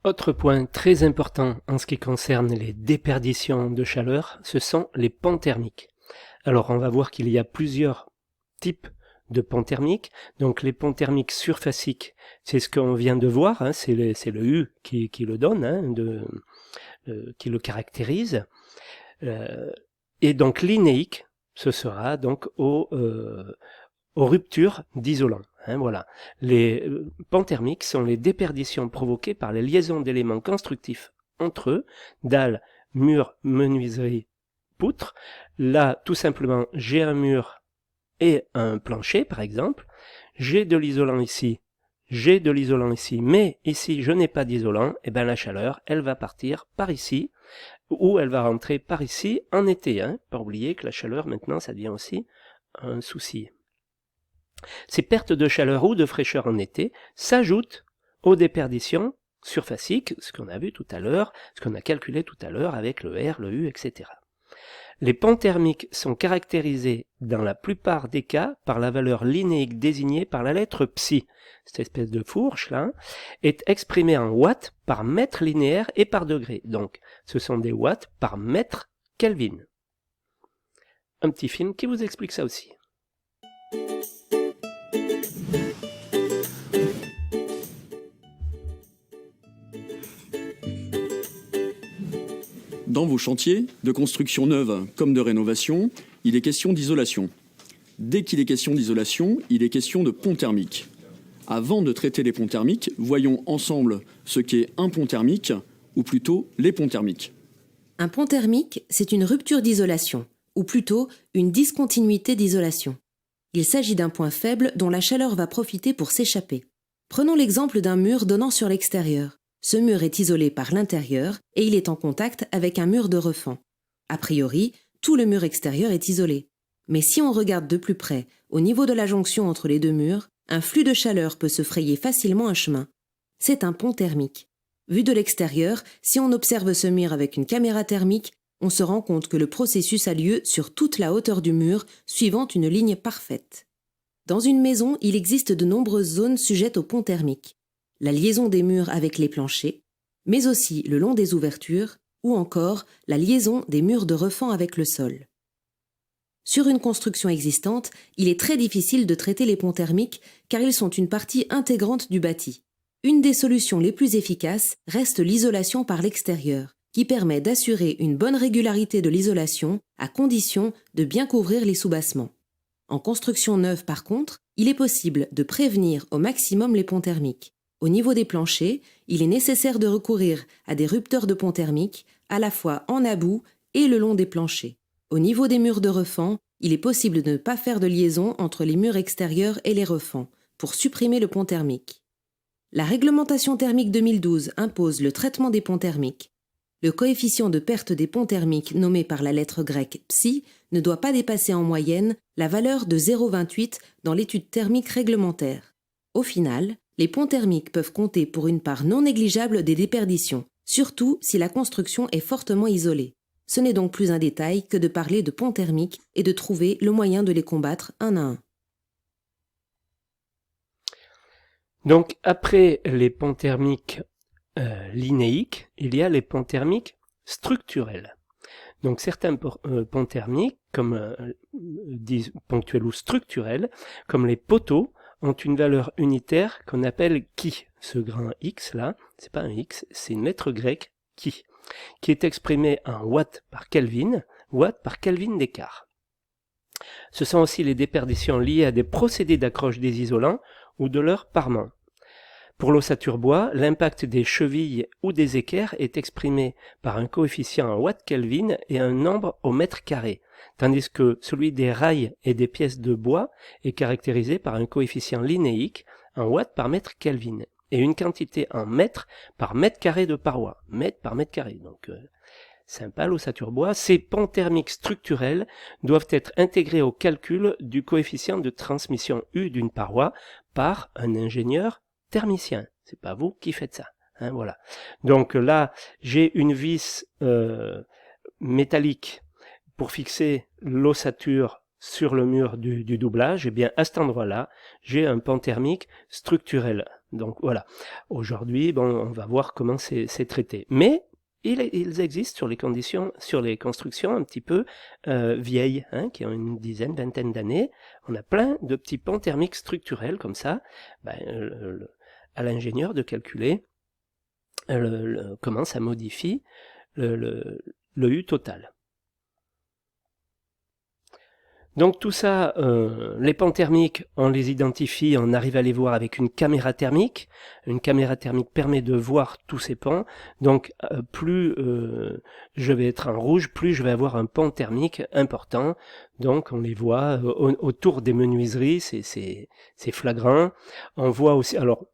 Autre point très important en ce qui concerne les déperditions de chaleur, ce sont les ponts thermiques. Alors on va voir qu'il y a plusieurs types de ponts thermiques. Donc les ponts thermiques surfaciques, c'est ce qu'on vient de voir, hein, c'est le U qui le donne, hein, qui le caractérise. Et donc linéique, ce sera donc aux ruptures d'isolant. Hein, voilà. Les ponts thermiques sont les déperditions provoquées par les liaisons d'éléments constructifs entre eux, dalles, murs, menuiseries, poutres. Là, tout simplement, j'ai un mur et un plancher, par exemple. J'ai de l'isolant ici, mais ici, je n'ai pas d'isolant, et bien la chaleur, elle va partir par ici, ou elle va rentrer par ici en été. Hein. Pas oublier que la chaleur, maintenant, ça devient aussi un souci. Ces pertes de chaleur ou de fraîcheur en été s'ajoutent aux déperditions surfaciques, ce qu'on a vu tout à l'heure, ce qu'on a calculé tout à l'heure avec le R, le U, etc. Les ponts thermiques sont caractérisés dans la plupart des cas par la valeur linéique désignée par la lettre psi. Cette espèce de fourche là est exprimée en watts par mètre linéaire et par degré. Donc ce sont des watts par mètre Kelvin. Un petit film qui vous explique ça aussi. Dans vos chantiers, de construction neuve comme de rénovation, il est question d'isolation. Dès qu'il est question d'isolation, il est question de pont thermique. Avant de traiter les ponts thermiques, voyons ensemble ce qu'est un pont thermique, ou plutôt les ponts thermiques. Un pont thermique, c'est une rupture d'isolation, ou plutôt une discontinuité d'isolation. Il s'agit d'un point faible dont la chaleur va profiter pour s'échapper. Prenons l'exemple d'un mur donnant sur l'extérieur. Ce mur est isolé par l'intérieur et il est en contact avec un mur de refend. A priori, tout le mur extérieur est isolé. Mais si on regarde de plus près, au niveau de la jonction entre les deux murs, un flux de chaleur peut se frayer facilement un chemin. C'est un pont thermique. Vu de l'extérieur, si on observe ce mur avec une caméra thermique, on se rend compte que le processus a lieu sur toute la hauteur du mur, suivant une ligne parfaite. Dans une maison, il existe de nombreuses zones sujettes au pont thermique. La liaison des murs avec les planchers, mais aussi le long des ouvertures, ou encore la liaison des murs de refend avec le sol. Sur une construction existante, il est très difficile de traiter les ponts thermiques car ils sont une partie intégrante du bâti. Une des solutions les plus efficaces reste l'isolation par l'extérieur, qui permet d'assurer une bonne régularité de l'isolation à condition de bien couvrir les soubassements. En construction neuve par contre, il est possible de prévenir au maximum les ponts thermiques. Au niveau des planchers, il est nécessaire de recourir à des rupteurs de pont thermique, à la fois en about et le long des planchers. Au niveau des murs de refend, il est possible de ne pas faire de liaison entre les murs extérieurs et les refends, pour supprimer le pont thermique. La réglementation thermique 2012 impose le traitement des ponts thermiques. Le coefficient de perte des ponts thermiques nommé par la lettre grecque psi ne doit pas dépasser en moyenne la valeur de 0,28 dans l'étude thermique réglementaire. Au final, les ponts thermiques peuvent compter pour une part non négligeable des déperditions, surtout si la construction est fortement isolée. Ce n'est donc plus un détail que de parler de ponts thermiques et de trouver le moyen de les combattre un à un. Donc après les ponts thermiques linéiques, il y a les ponts thermiques structurels. Donc certains ponts thermiques, comme disent ponctuels ou structurels, comme les poteaux, ont une valeur unitaire qu'on appelle qui. Ce grand X là, c'est pas un X, c'est une lettre grecque qui est exprimée en watts par Kelvin d'écart. Ce sont aussi les déperditions liées à des procédés d'accroche des isolants ou de leur parement. Pour l'ossature bois, l'impact des chevilles ou des équerres est exprimé par un coefficient en watts Kelvin et un nombre au mètre carré, tandis que celui des rails et des pièces de bois est caractérisé par un coefficient linéique en watts par mètre Kelvin et une quantité en mètres par mètre carré de paroi, mètre par mètre carré. Donc sympa l'ossature bois. Ces ponts thermiques structurels doivent être intégrés au calcul du coefficient de transmission U d'une paroi par un ingénieur thermicien. C'est pas vous qui faites ça. Hein, voilà. Donc là, j'ai une vis métallique pour fixer l'ossature sur le mur du doublage, et bien à cet endroit-là, j'ai un pan thermique structurel. Donc voilà, aujourd'hui, bon, on va voir comment c'est traité. Mais ils existent sur les constructions un petit peu vieilles, hein, qui ont une dizaine, vingtaine d'années. On a plein de petits pans thermiques structurels comme ça. À l'ingénieur de calculer comment ça modifie le U total. Donc tout ça, les pans thermiques, on les identifie, on arrive à les voir avec une caméra thermique. Une caméra thermique permet de voir tous ces pans. Donc plus je vais être en rouge, plus je vais avoir un pan thermique important. Donc on les voit autour des menuiseries, c'est flagrant. On voit aussi, alors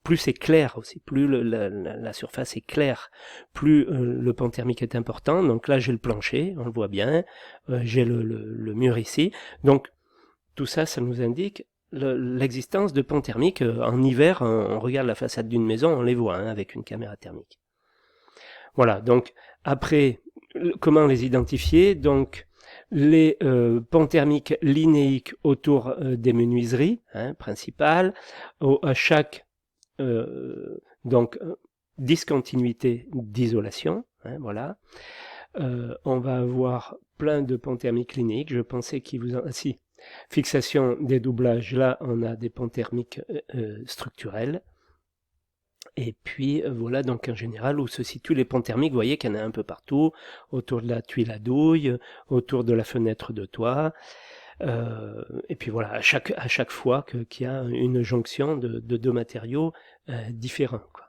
plus c'est clair aussi, plus la surface est claire, plus le pan thermique est important. Donc là j'ai le plancher, on le voit bien, j'ai le mur ici. Donc tout ça, ça nous indique l'existence de pans thermiques. En hiver, on regarde la façade d'une maison, on les voit hein, avec une caméra thermique. Voilà, donc après, comment les identifier? Donc les pans thermiques linéiques autour des menuiseries hein, principales, à chaque discontinuité d'isolation, hein, voilà. On va avoir plein de pans thermiques linéiques. Je pensais qu'il vous en... Si, fixation des doublages, là on a des pans thermiques structurels. Et puis voilà donc en général où se situent les pans thermiques. Vous voyez qu'il y en a un peu partout, autour de la tuile à douille, autour de la fenêtre de toit. Et puis voilà, à chaque fois qu'il y a une jonction de deux matériaux différents, quoi.